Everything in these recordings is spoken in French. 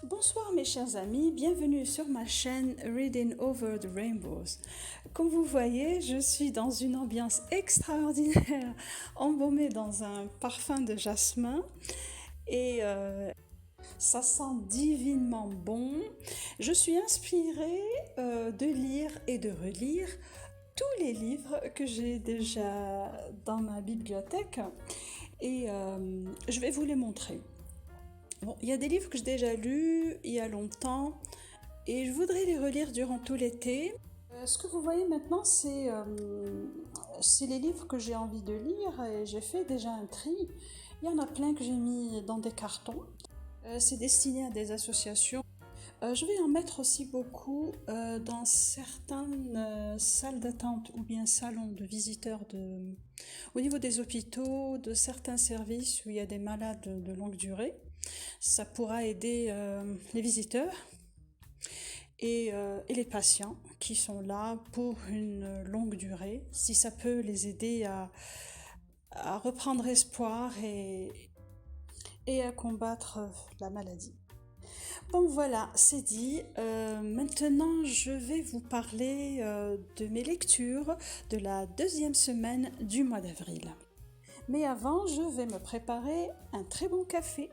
Bonsoir mes chers amis, bienvenue sur ma chaîne Reading Over the Rainbows. Comme vous voyez, je suis dans une ambiance extraordinaire, embaumée dans un parfum de jasmin et ça sent divinement bon. Je suis inspirée de lire et de relire tous les livres que j'ai déjà dans ma bibliothèque et je vais vous les montrer. Bon, il y a des livres que j'ai déjà lus il y a longtemps et je voudrais les relire durant tout l'été. Ce que vous voyez maintenant, c'est les livres que j'ai envie de lire et j'ai fait déjà un tri. Il y en a plein que j'ai mis dans des cartons. C'est destiné à des associations. Je vais en mettre aussi beaucoup dans certaines salles d'attente ou bien salons de visiteurs au niveau des hôpitaux, de certains services où il y a des malades de longue durée. Ça pourra aider les visiteurs et les patients qui sont là pour une longue durée, si ça peut les aider à reprendre espoir et à combattre la maladie. Bon voilà, c'est dit. Maintenant, je vais vous parler de mes lectures de la deuxième semaine du mois d'avril. Mais avant, je vais me préparer un très bon café.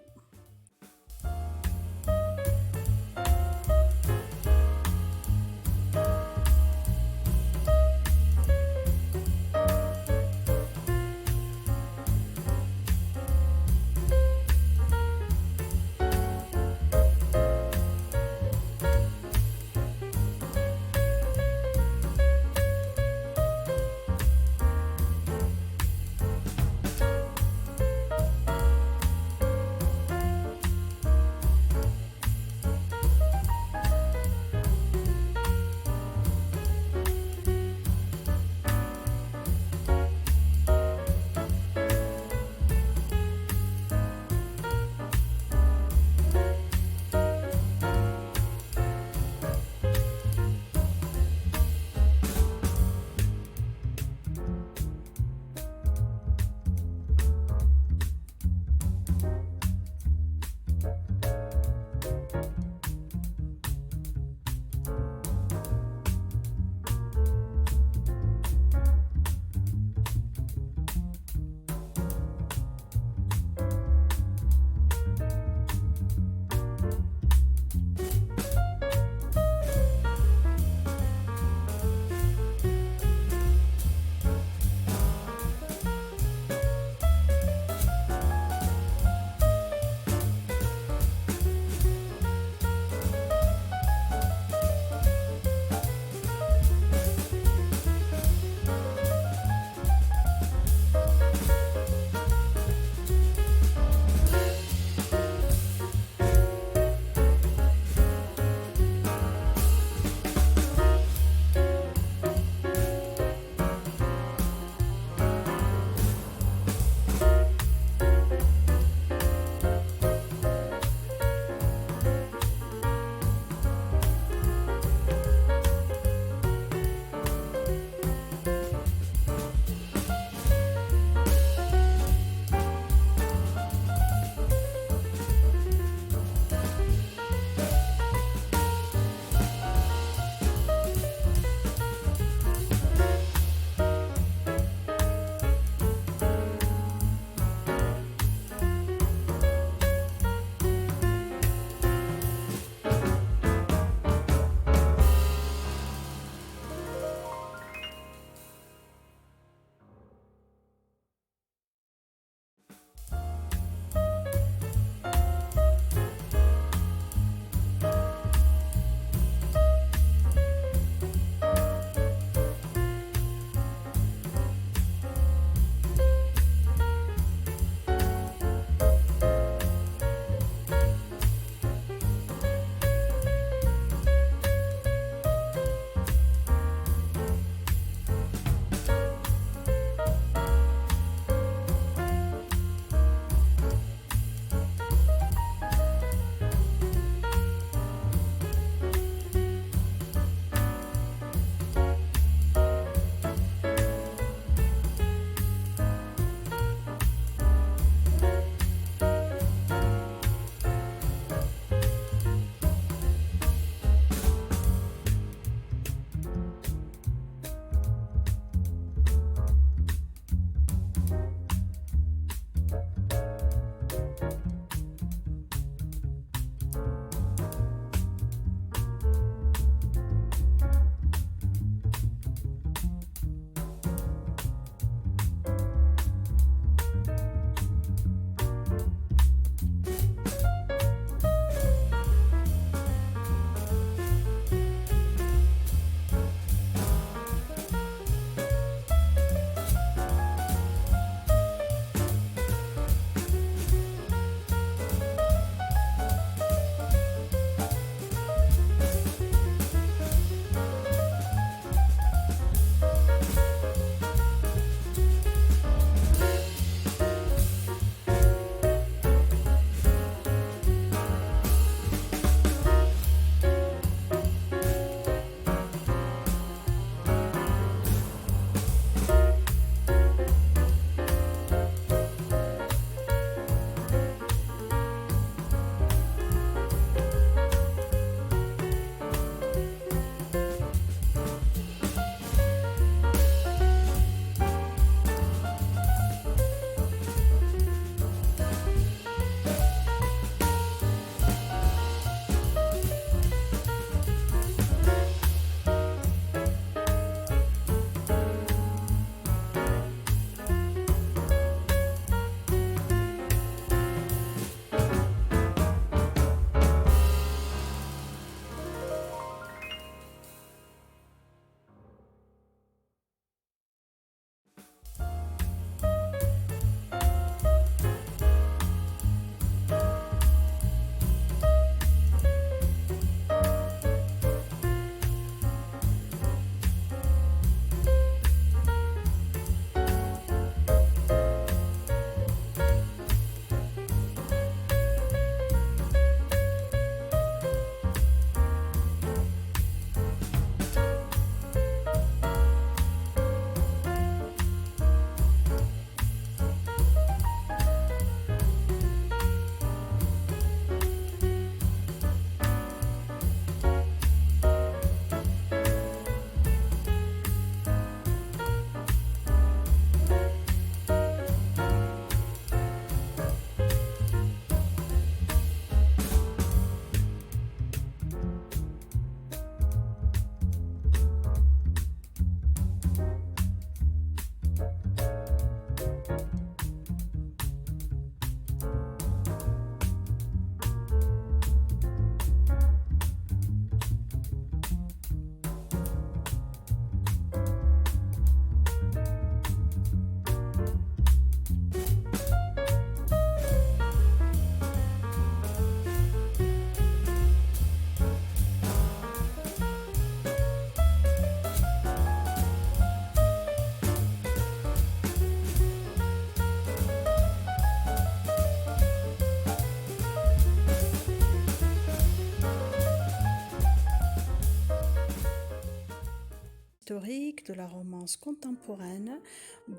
historique de la romance contemporaine,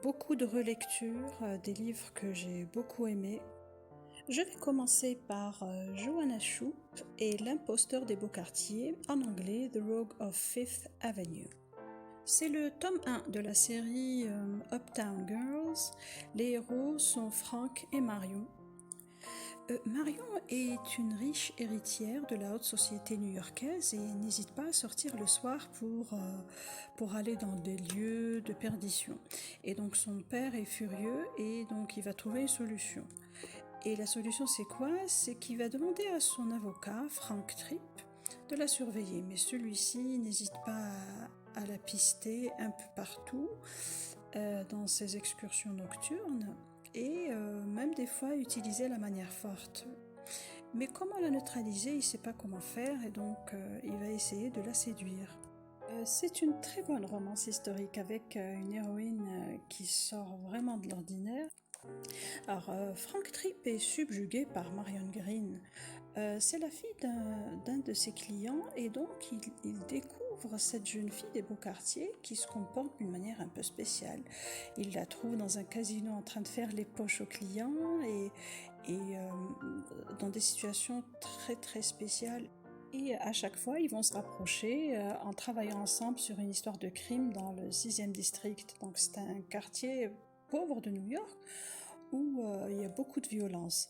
beaucoup de relectures, des livres que j'ai beaucoup aimés. Je vais commencer par Joanna Shupe et L'imposteur des beaux quartiers, en anglais The Rogue of Fifth Avenue. C'est le tome 1 de la série Uptown Girls. Les héros sont Frank et Marion. Marion est une riche héritière de la haute société new-yorkaise et n'hésite pas à sortir le soir pour aller dans des lieux de perdition. Et donc son père est furieux et donc il va trouver une solution. Et la solution c'est quoi? C'est qu'il va demander à son avocat, Frank Tripp, de la surveiller. Mais celui-ci n'hésite pas à la pister un peu partout dans ses excursions nocturnes et même des fois utiliser la manière forte. Mais comment la neutraliser, il ne sait pas comment faire et donc il va essayer de la séduire. C'est une très bonne romance historique avec une héroïne qui sort vraiment de l'ordinaire. Alors, Frank Tripp est subjugué par Marion Green. C'est la fille d'un de ses clients et donc il découvre cette jeune fille des beaux quartiers qui se comporte d'une manière un peu spéciale. Il la trouve dans un casino en train de faire les poches aux clients et dans des situations très très spéciales. Et à chaque fois, ils vont se rapprocher en travaillant ensemble sur une histoire de crime dans le 6e district. Donc c'est un quartier pauvre de New York où il y a beaucoup de violence.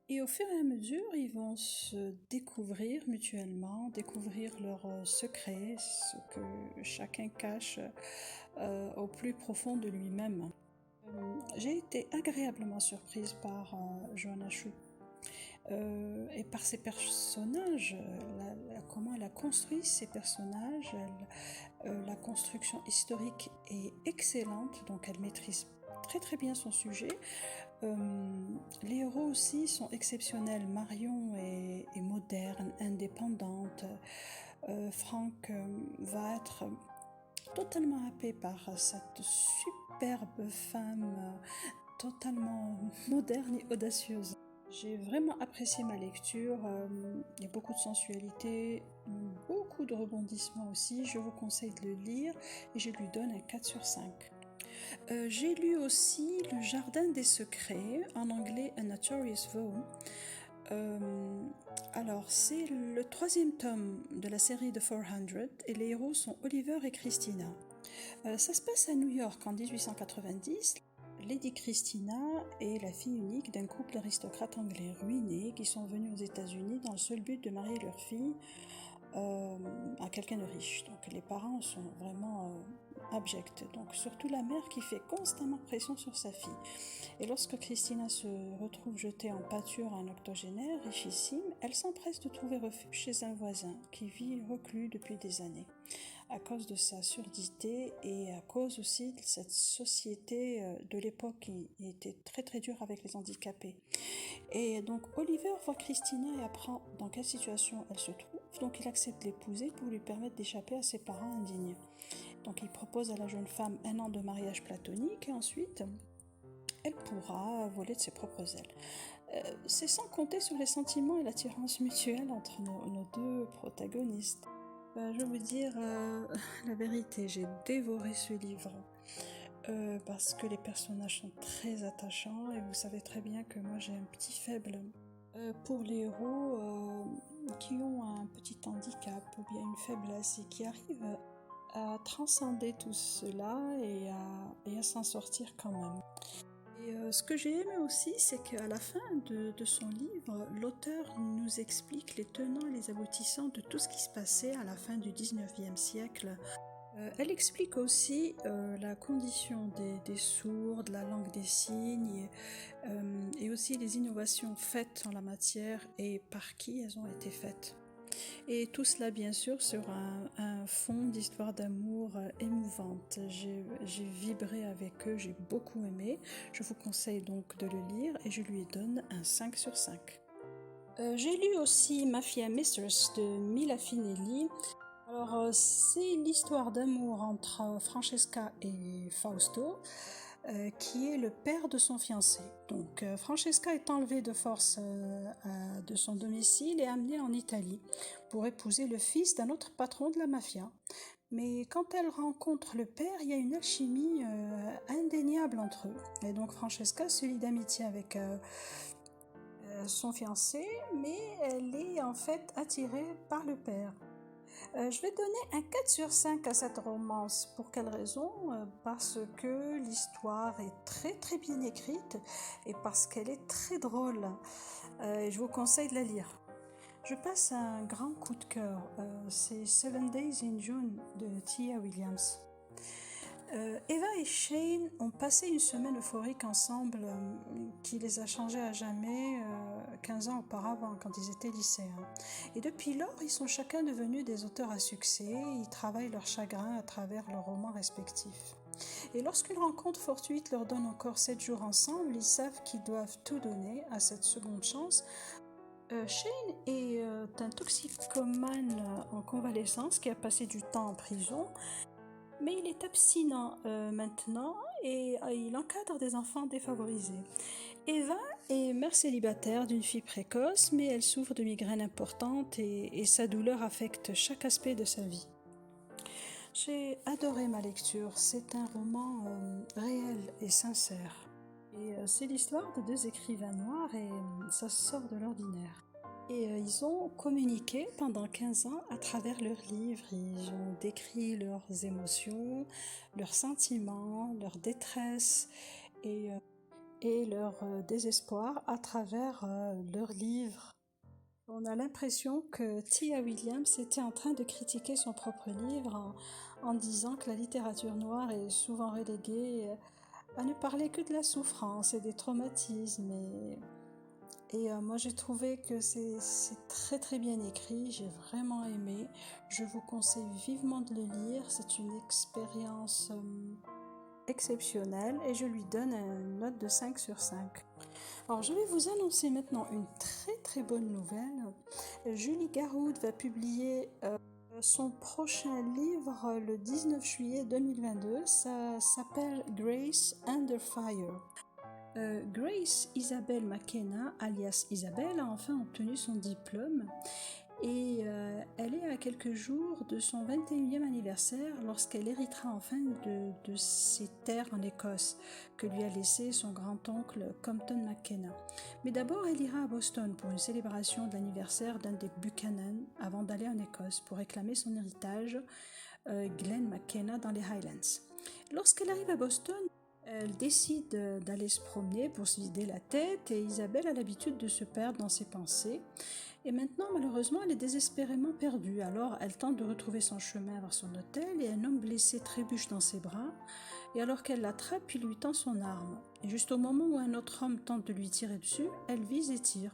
Et au fur et à mesure, ils vont se découvrir mutuellement, découvrir leurs secrets, ce que chacun cache au plus profond de lui-même. J'ai été agréablement surprise par Joanna Shupe et par ses personnages, comment elle a construit ses personnages. La construction historique est excellente, donc elle maîtrise très très bien son sujet. Les héros aussi sont exceptionnels. Marion est moderne, indépendante. Frank va être totalement happé par cette superbe femme totalement moderne et audacieuse. J'ai vraiment apprécié ma lecture, il y a beaucoup de sensualité, beaucoup de rebondissements aussi, je vous conseille de le lire et je lui donne un 4 sur 5. J'ai lu aussi Le Jardin des Secrets, en anglais A Notorious Vow. Alors, c'est le 3e tome de la série The 400 et les héros sont Oliver et Christina. Ça se passe à New York en 1890. Lady Christina est la fille unique d'un couple d'aristocrates anglais ruinés qui sont venus aux États-Unis dans le seul but de marier leur fille à quelqu'un de riche. Donc les parents sont vraiment abjects. Donc surtout la mère qui fait constamment pression sur sa fille. Et lorsque Christina se retrouve jetée en pâture à un octogénaire richissime, elle s'empresse de trouver refuge chez un voisin qui vit reclus depuis des années, à cause de sa surdité et à cause aussi de cette société de l'époque qui était très très dure avec les handicapés. Et donc Oliver voit Christina et apprend dans quelle situation elle se trouve, donc il accepte de l'épouser pour lui permettre d'échapper à ses parents indignes. Donc il propose à la jeune femme 1 an de mariage platonique et ensuite elle pourra voler de ses propres ailes. C'est sans compter sur les sentiments et l'attirance mutuelle entre nos deux protagonistes. Je vais vous dire la vérité, j'ai dévoré ce livre parce que les personnages sont très attachants et vous savez très bien que moi j'ai un petit faible pour les héros qui ont un petit handicap ou bien une faiblesse et qui arrivent à transcender tout cela et à s'en sortir quand même. Et ce que j'ai aimé aussi, c'est qu'à la fin de son livre, l'auteur nous explique les tenants et les aboutissants de tout ce qui se passait à la fin du 19e siècle. Elle explique aussi la condition des sourds, de la langue des signes, et aussi les innovations faites en la matière et par qui elles ont été faites. Et tout cela bien sûr sur un fond d'histoire d'amour émouvante. J'ai vibré avec eux, j'ai beaucoup aimé. Je vous conseille donc de le lire et je lui donne un 5 sur 5. J'ai lu aussi Mafia Mistress de Mila Finelli. Alors c'est l'histoire d'amour entre Francesca et Fausto. Qui est le père de son fiancé. Donc Francesca est enlevée de force de son domicile et amenée en Italie pour épouser le fils d'un autre patron de la mafia. Mais quand elle rencontre le père, il y a une alchimie indéniable entre eux. Et donc Francesca se lie d'amitié avec son fiancé, mais elle est en fait attirée par le père. Je vais donner un 4 sur 5 à cette romance. Pour quelle raison? Parce que l'histoire est très très bien écrite et parce qu'elle est très drôle. Et je vous conseille de la lire. Je passe à un grand coup de cœur. C'est Seven Days in June de Tia Williams. Eva et Shane ont passé une semaine euphorique ensemble qui les a changés à jamais 15 ans auparavant quand ils étaient lycéens. Et depuis lors, ils sont chacun devenus des auteurs à succès, ils travaillent leur chagrin à travers leurs romans respectifs. Et lorsqu'une rencontre fortuite leur donne encore 7 jours ensemble, ils savent qu'ils doivent tout donner à cette seconde chance. Shane est un toxicomane en convalescence qui a passé du temps en prison, mais il est abstinent maintenant et il encadre des enfants défavorisés. Eva est mère célibataire d'une fille précoce, mais elle souffre de migraines importantes et sa douleur affecte chaque aspect de sa vie. J'ai adoré ma lecture, c'est un roman réel et sincère. Et c'est l'histoire de deux écrivains noirs et ça sort de l'ordinaire. Et ils ont communiqué pendant 15 ans à travers leurs livres. Ils ont décrit leurs émotions, leurs sentiments, leur détresse et leur désespoir à travers leurs livres. On a l'impression que Tia Williams était en train de critiquer son propre livre en disant que la littérature noire est souvent reléguée à ne parler que de la souffrance et des traumatismes. Et moi j'ai trouvé que c'est très très bien écrit, j'ai vraiment aimé. Je vous conseille vivement de le lire, c'est une expérience exceptionnelle et je lui donne une note de 5 sur 5. Alors je vais vous annoncer maintenant une très très bonne nouvelle. Julie Garoud va publier son prochain livre le 19 juillet 2022. Ça s'appelle Grace Under Fire. Grace Isabelle McKenna, alias Isabelle, a enfin obtenu son diplôme et elle est à quelques jours de son 21e anniversaire lorsqu'elle héritera enfin de ses terres en Écosse que lui a laissé son grand-oncle Compton McKenna. Mais d'abord, elle ira à Boston pour une célébration de l'anniversaire d'un des Buchanan avant d'aller en Écosse pour réclamer son héritage Glen McKenna dans les Highlands. Lorsqu'elle arrive à Boston, elle décide d'aller se promener pour se vider la tête et Isabelle a l'habitude de se perdre dans ses pensées. Et maintenant, malheureusement, elle est désespérément perdue. Alors, elle tente de retrouver son chemin vers son hôtel et un homme blessé trébuche dans ses bras. Et alors qu'elle l'attrape, il lui tend son arme. Et juste au moment où un autre homme tente de lui tirer dessus, elle vise et tire,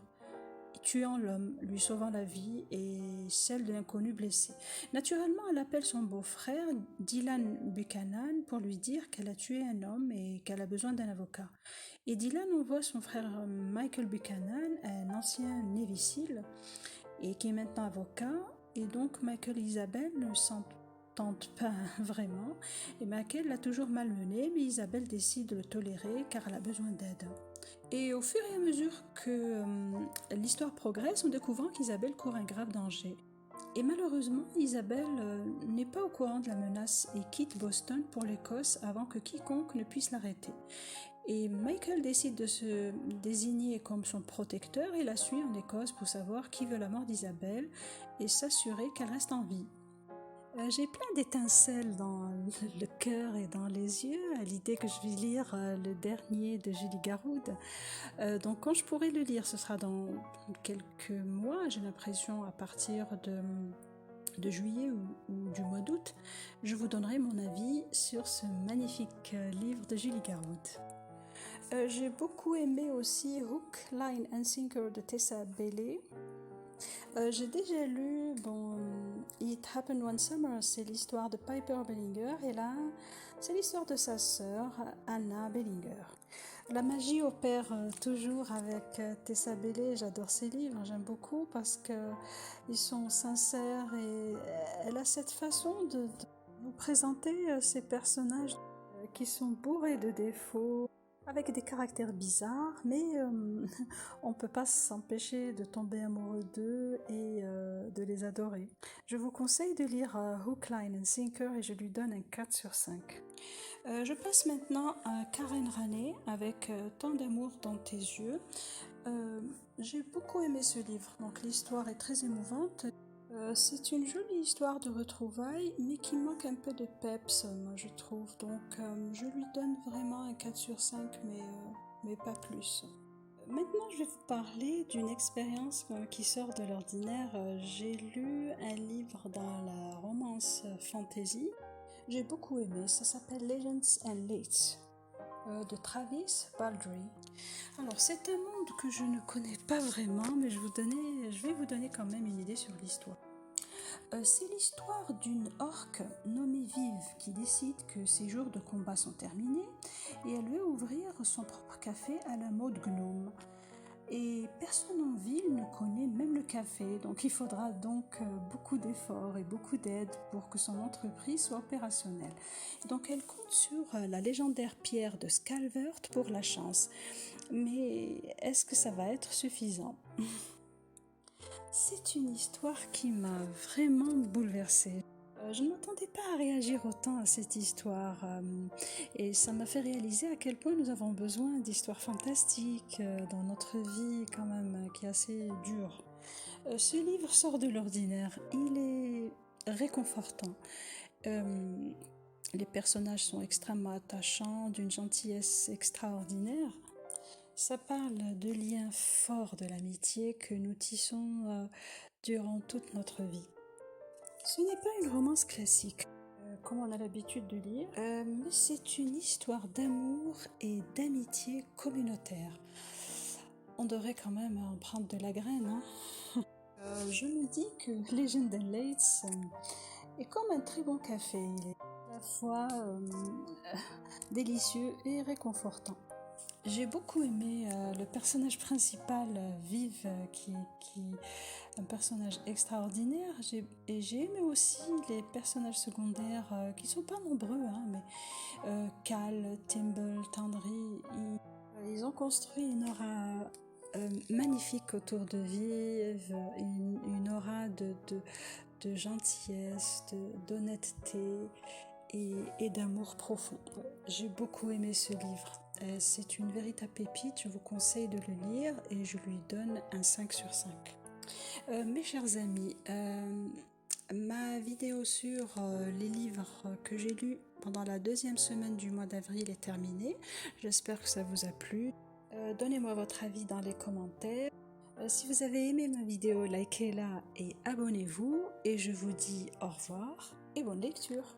tuant l'homme, lui sauvant la vie et celle de l'inconnu blessé. Naturellement, elle appelle son beau-frère, Dylan Buchanan, pour lui dire qu'elle a tué un homme et qu'elle a besoin d'un avocat. Et Dylan envoie son frère Michael Buchanan, un ancien Navy SEAL, et qui est maintenant avocat. Et donc Michael et Isabelle ne s'entendent pas vraiment. Et Michael l'a toujours malmené, mais Isabelle décide de le tolérer car elle a besoin d'aide. Et au fur et à mesure que l'histoire progresse, on découvre qu'Isabelle court un grave danger. Et malheureusement, Isabelle n'est pas au courant de la menace et quitte Boston pour l'Écosse avant que quiconque ne puisse l'arrêter. Et Michael décide de se désigner comme son protecteur et la suit en Écosse pour savoir qui veut la mort d'Isabelle et s'assurer qu'elle reste en vie. J'ai plein d'étincelles dans le cœur et dans les yeux à l'idée que je vais lire le dernier de Julie Garoud. Donc quand je pourrai le lire, ce sera dans quelques mois, j'ai l'impression à partir de juillet ou du mois d'août. Je vous donnerai mon avis sur ce magnifique livre de Julie Garoud. J'ai beaucoup aimé aussi Hook, Line and Sinker de Tessa Bailey. J'ai déjà lu It Happened One Summer, c'est l'histoire de Piper Bellinger, et là, c'est l'histoire de sa sœur, Anna Bellinger. La magie opère toujours avec Tessa Bailey, j'adore ses livres, j'aime beaucoup parce qu'ils sont sincères et elle a cette façon de nous présenter ces personnages qui sont bourrés de défauts, avec des caractères bizarres, mais on ne peut pas s'empêcher de tomber amoureux d'eux et de les adorer. Je vous conseille de lire Hook, Line and Sinker et je lui donne un 4 sur 5. Je passe maintenant à Karen Raney avec Tant d'amour dans tes yeux. J'ai beaucoup aimé ce livre, donc l'histoire est très émouvante. C'est une jolie histoire de retrouvailles, mais qui manque un peu de peps, moi je trouve. Donc je lui donne vraiment un 4 sur 5, mais pas plus. Maintenant, je vais vous parler d'une expérience qui sort de l'ordinaire. J'ai lu un livre dans la romance fantasy. J'ai beaucoup aimé. Ça s'appelle Legends and Lates de Travis Baldree. Alors, c'est un monde que je ne connais pas vraiment, mais je vais vous donner quand même une idée sur l'histoire. C'est l'histoire d'une orque nommée Vive qui décide que ses jours de combat sont terminés et elle veut ouvrir son propre café à la mode gnome. Et personne en ville ne connaît même le café, donc il faudra donc beaucoup d'efforts et beaucoup d'aide pour que son entreprise soit opérationnelle. Donc elle compte sur la légendaire pierre de Scalvert pour la chance. Mais est-ce que ça va être suffisant? C'est une histoire qui m'a vraiment bouleversée. Je ne m'attendais pas à réagir autant à cette histoire et ça m'a fait réaliser à quel point nous avons besoin d'histoires fantastiques dans notre vie quand même, qui est assez dure. Ce livre sort de l'ordinaire, il est réconfortant. Les personnages sont extrêmement attachants, d'une gentillesse extraordinaire. Ça parle de liens forts de l'amitié que nous tissons durant toute notre vie. Ce n'est pas une romance classique, comme on a l'habitude de lire, mais c'est une histoire d'amour et d'amitié communautaire. On devrait quand même en prendre de la graine, hein. Je me dis que Legend and Lates est comme un très bon café. Il est à la fois délicieux et réconfortant. J'ai beaucoup aimé le personnage principal, Vive, qui est un personnage extraordinaire. Et j'ai aimé aussi les personnages secondaires, qui sont pas nombreux, hein, mais Cal, Timble, Tandry, ils ont construit une aura magnifique autour de Vive, une aura de gentillesse, d'honnêteté et d'amour profond. J'ai beaucoup aimé ce livre. C'est une véritable pépite, je vous conseille de le lire et je lui donne un 5 sur 5. Mes chers amis, ma vidéo sur les livres que j'ai lus pendant la deuxième semaine du mois d'avril est terminée. J'espère que ça vous a plu. Donnez-moi votre avis dans les commentaires. Si vous avez aimé ma vidéo, likez-la et abonnez-vous. Et je vous dis au revoir et bonne lecture.